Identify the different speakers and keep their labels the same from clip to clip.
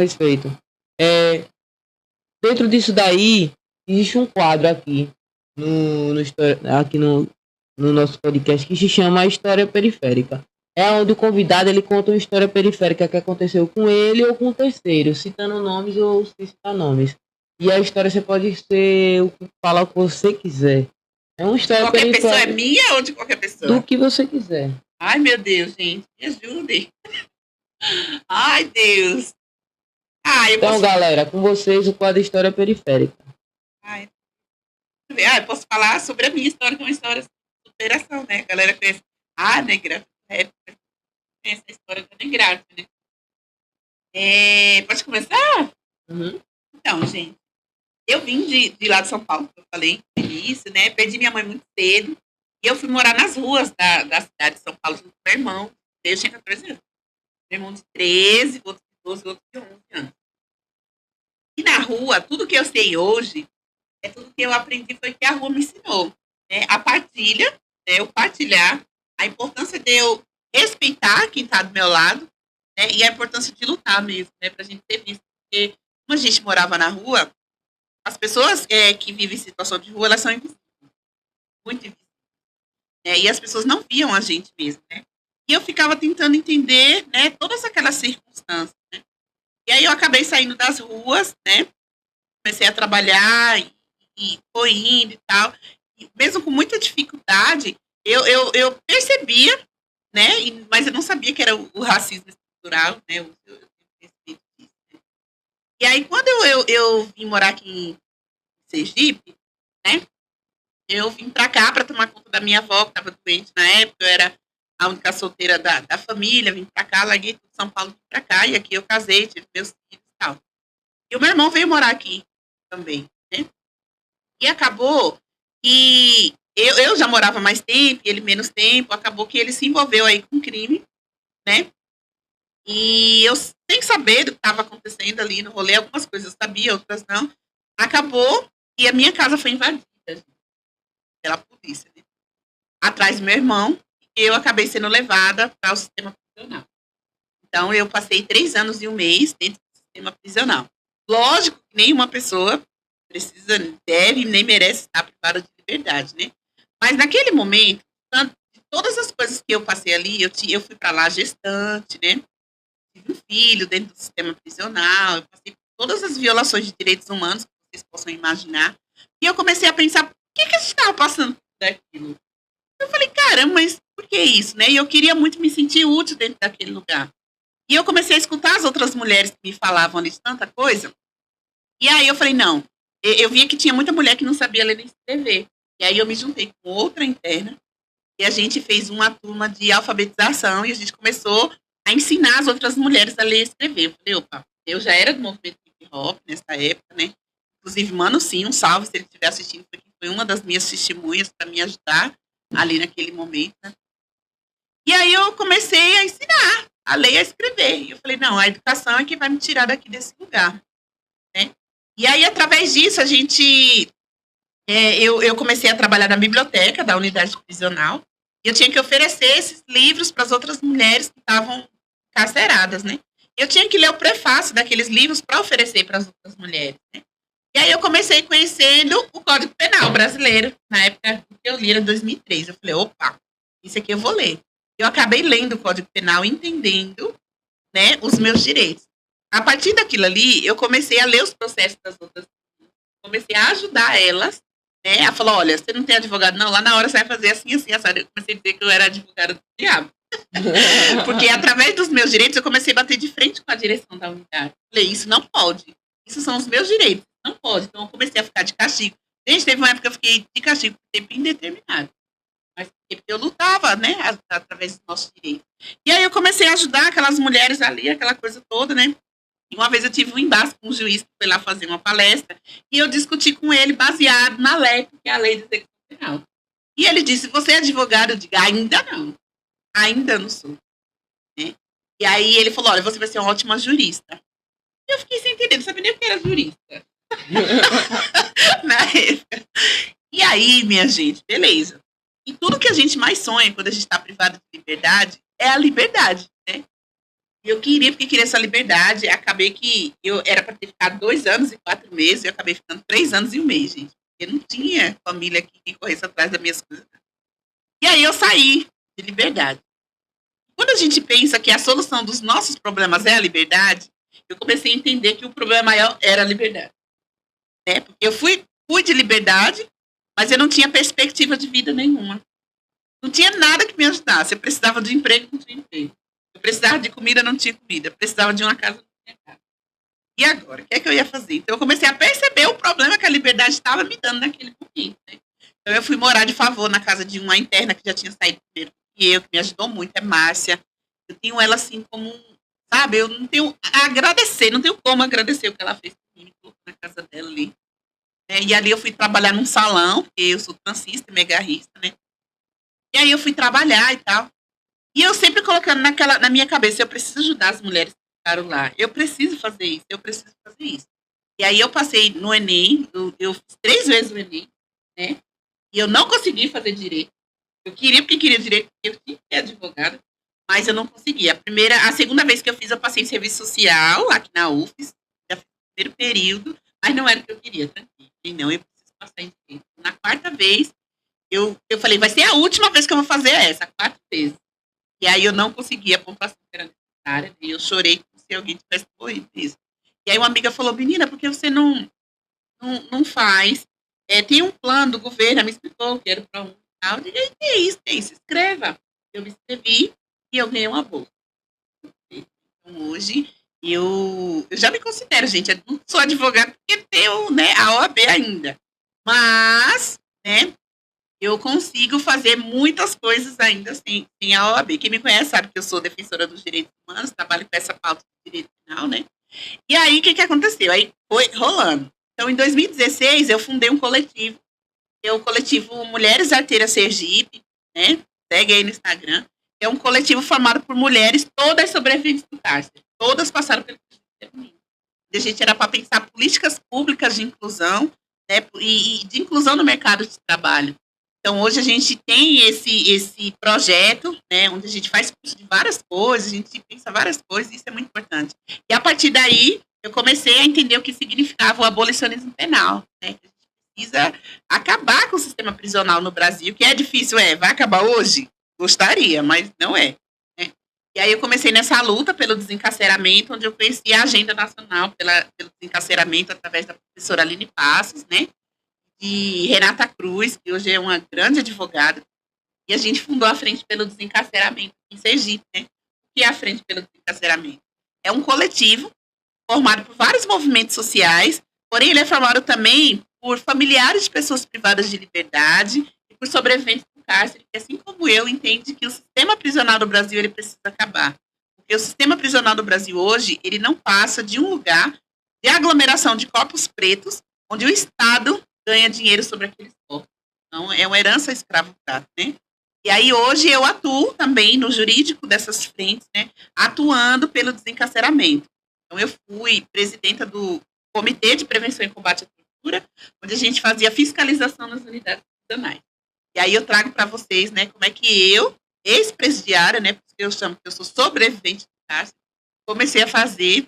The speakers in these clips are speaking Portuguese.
Speaker 1: respeito. É, dentro disso daí, existe um quadro aqui no nosso podcast que se chama A História Periférica. É onde o convidado ele conta uma história periférica que aconteceu com ele ou com o terceiro, citando nomes ou sem citar nomes. E a história você pode falar o que você quiser. É uma história
Speaker 2: qualquer pessoa é
Speaker 1: periférica
Speaker 2: minha ou de qualquer pessoa?
Speaker 1: do que você quiser.
Speaker 2: Ai, meu Deus, gente. Me ajude. Ai, Deus.
Speaker 1: Então, galera, com vocês o quadro História Periférica.
Speaker 2: Eu posso falar sobre a minha história, que é uma história de superação, né? A galera conhece. Negra. Conhece a história da Negrata, né? Pode começar?
Speaker 1: Uhum.
Speaker 2: Então, gente, eu vim de lá de São Paulo, que eu falei no início, né? Perdi minha mãe muito cedo. E eu fui morar nas ruas da cidade de São Paulo junto com meu irmão. Eu tinha 14 anos. Meu irmão de 13, outro de 12, outro de 11 anos. E na rua, tudo que eu sei hoje, tudo que eu aprendi foi que a rua me ensinou. Né? A partilha, né? Eu partilhar, a importância de eu respeitar quem está do meu lado, né? E a importância de lutar mesmo, né? Para a gente ter visto. Porque como a gente morava na rua, as pessoas que vivem em situação de rua, elas são invisíveis. Muito invisíveis. E as pessoas não viam a gente mesmo, né? E eu ficava tentando entender, né, todas aquelas circunstâncias, né? E aí eu acabei saindo das ruas, né? Comecei a trabalhar e foi indo e tal. E mesmo com muita dificuldade, eu percebia, né? Mas eu não sabia que era o racismo estrutural, né? Eu percebi disso, né? E aí, quando eu vim morar aqui em Sergipe, né? Eu vim pra cá pra tomar conta da minha avó, que estava doente na época. Eu era a única solteira da família. Vim pra cá, larguei tudo de São Paulo, vim pra cá. E aqui eu casei, tive meus filhos e tal. E o meu irmão veio morar aqui também, né? E acabou que eu já morava mais tempo, ele menos tempo. Acabou que ele se envolveu aí com crime, né? E eu, sem saber do que estava acontecendo ali no rolê, algumas coisas eu sabia, outras não. Acabou e a minha casa foi invadida pela polícia, né? Atrás do meu irmão, e eu acabei sendo levada para o sistema prisional. Então, eu passei 3 anos e 1 mês dentro do sistema prisional. Lógico que nenhuma pessoa precisa, deve, nem merece estar privada de liberdade, né? Mas naquele momento, de todas as coisas que eu passei ali, eu fui para lá gestante, né? Tive um filho dentro do sistema prisional, eu passei por todas as violações de direitos humanos que vocês possam imaginar. E eu comecei a pensar, por que a gente estava passando por aquilo? Eu falei, caramba, mas por que isso, né? E eu queria muito me sentir útil dentro daquele lugar. E eu comecei a escutar as outras mulheres que me falavam ali de tanta coisa. E aí eu falei, não, eu via que tinha muita mulher que não sabia ler nem escrever. E aí eu me juntei com outra interna e a gente fez uma turma de alfabetização e a gente começou a ensinar as outras mulheres a ler e escrever. Eu falei, opa, eu já era do movimento hip hop nessa época, né? Inclusive, Mano Sim, um salve se ele estiver assistindo, porque foi uma das minhas testemunhas para me ajudar ali naquele momento, né? E aí eu comecei a ensinar a ler e a escrever. E eu falei, não, a educação é que vai me tirar daqui desse lugar, né? E aí, através disso, a gente... eu comecei a trabalhar na biblioteca da unidade prisional e eu tinha que oferecer esses livros para as outras mulheres que estavam carceradas, né? Eu tinha que ler o prefácio daqueles livros para oferecer para as outras mulheres, né? E aí eu comecei conhecendo o Código Penal brasileiro, na época que eu li, era 2003. Eu falei, opa, isso aqui eu vou ler. Eu acabei lendo o Código Penal, entendendo, né, os meus direitos. A partir daquilo ali, eu comecei a ler os processos das outras pessoas. Comecei a ajudar elas, né, a falar, olha, você não tem advogado não, lá na hora você vai fazer assim, assim, assim. Eu comecei a dizer que eu era advogada do diabo. Porque através dos meus direitos, eu comecei a bater de frente com a direção da unidade. Falei, isso não pode. Isso são os meus direitos. Não pode. Então, eu comecei a ficar de castigo. Gente, teve uma época que eu fiquei de castigo por tempo indeterminado. Mas porque eu lutava, né, através dos nossos direitos. E aí eu comecei a ajudar aquelas mulheres ali, aquela coisa toda, né. E uma vez eu tive um embate com um juiz que foi lá fazer uma palestra e eu discuti com ele baseado na LEP, que é a Lei de Execução Penal. E ele disse, você é advogado? Eu digo, ainda não. Ainda não sou. Né? E aí ele falou, olha, você vai ser uma ótima jurista. E eu fiquei sem entender, não sabia nem o que era jurista. Na época. E aí, minha gente, beleza. E tudo que a gente mais sonha quando a gente está privado de liberdade é a liberdade, né? E eu queria, porque queria essa liberdade. Acabei que eu era para ter ficado 2 anos e 4 meses, e eu acabei ficando 3 anos e 1 mês, gente. Porque não tinha família aqui que corresse atrás das minhas coisas. E aí eu saí de liberdade. Quando a gente pensa que a solução dos nossos problemas é a liberdade, eu comecei a entender que o problema maior era a liberdade. Né? Porque eu fui de liberdade, mas eu não tinha perspectiva de vida nenhuma. Não tinha nada que me ajudasse. Eu precisava de emprego, não tinha emprego. Eu precisava de comida, não tinha comida. Eu precisava de uma casa, não tinha casa. E agora? O que é que eu ia fazer? Então eu comecei a perceber o problema que a liberdade estava me dando naquele momento. Né? Então eu fui morar de favor na casa de uma interna que já tinha saído primeiro que eu, que me ajudou muito, é Márcia. Eu tenho ela assim como, sabe, eu não tenho a agradecer, não tenho como agradecer o que ela fez por mim, na casa dela ali. E ali eu fui trabalhar num salão, porque eu sou transista e megarrista, né? E aí eu fui trabalhar e tal. E eu sempre colocando na minha cabeça, eu preciso ajudar as mulheres que ficaram lá. Eu preciso fazer isso, eu preciso fazer isso. E aí eu passei no Enem, eu fiz 3 vezes o Enem, né? E eu não consegui fazer direito. Eu queria, porque queria direito, porque eu tinha que ser advogada, mas eu não consegui. A segunda vez que eu fiz, eu passei em serviço social, aqui na UFES, já fiz o primeiro período, mas não era o que eu queria, tranquilo. E não, eu preciso passar em direito. Na 4ª vez, eu falei, vai ser a última vez que eu vou fazer essa, 4 vezes. E aí eu não consegui a pontuação que era necessária, e eu chorei como se alguém tivesse morrido isso. E aí uma amiga falou, menina, por que você não faz? Tem um plano do governo, ela me explicou que era para um. Eu digo, que é isso, se inscreva. Eu me inscrevi e eu ganhei uma bolsa. Então hoje eu já me considero, gente, eu não sou advogada porque tenho, né, a OAB ainda. Mas, né, eu consigo fazer muitas coisas ainda sem a OAB. Quem me conhece sabe que eu sou defensora dos direitos humanos, trabalho com essa pauta de direito penal, né? E aí, o que aconteceu? Aí foi rolando. Então, em 2016, eu fundei um coletivo, que é o coletivo Mulheres Arteiras Sergipe, né? Segue aí no Instagram. É um coletivo formado por mulheres, todas sobreviventes do cárcere. Todas passaram pelo cárcere. A gente era para pensar políticas públicas de inclusão, né? E de inclusão no mercado de trabalho. Então, hoje a gente tem esse projeto, né, onde a gente faz curso de várias coisas, a gente pensa várias coisas, isso é muito importante. E a partir daí, eu comecei a entender o que significava o abolicionismo penal, né, que a gente precisa acabar com o sistema prisional no Brasil, que é difícil, vai acabar hoje? Gostaria, mas não é. Né? E aí eu comecei nessa luta pelo desencarceramento, onde eu conheci a Agenda Nacional pelo Desencarceramento através da professora Aline Passos, né, e Renata Cruz, que hoje é uma grande advogada, e a gente fundou a Frente pelo Desencarceramento em Sergipe, né? O que é a Frente pelo Desencarceramento? É um coletivo formado por vários movimentos sociais, porém ele é formado também por familiares de pessoas privadas de liberdade e por sobreviventes do cárcere, que assim como eu, entende que o sistema prisional do Brasil ele precisa acabar. Porque o sistema prisional do Brasil hoje, ele não passa de um lugar de aglomeração de corpos pretos, onde o Estado ganha dinheiro sobre aqueles corpos. Então, é uma herança escravocrata, né? E aí, hoje, eu atuo também no jurídico dessas frentes, né? Atuando pelo desencarceramento. Então, eu fui presidenta do Comitê de Prevenção e Combate à Tortura, onde a gente fazia fiscalização nas unidades prisionais. E aí, eu trago para vocês, né, como é que eu, ex-presidiária, né, porque eu chamo que eu sou sobrevivente do cárcere, comecei a fazer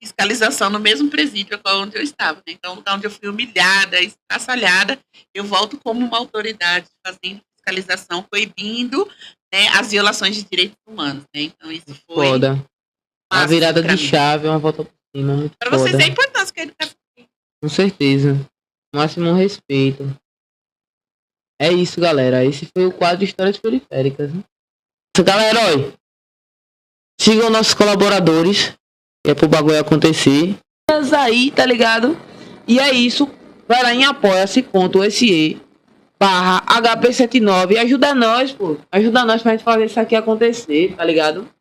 Speaker 2: fiscalização no mesmo presídio onde eu estava. Né? Então, onde eu fui humilhada, estraçalhada, eu volto como uma autoridade fazendo fiscalização, proibindo, né, as violações de direitos humanos. Né? Então, isso foi...
Speaker 1: Foda. A virada de chave é uma volta por cima.
Speaker 2: Para vocês é importante que a educação...
Speaker 1: Com certeza. Máximo respeito. É isso, galera. Esse foi o quadro de Histórias Periféricas. Né? Galera, olha. Sigam nossos colaboradores. É pro bagulho acontecer. Mas aí, tá ligado? E é isso. Vai lá em apoia-se.se/HP79 e ajuda nós, pô. Ajuda nós pra gente fazer isso aqui acontecer, tá ligado?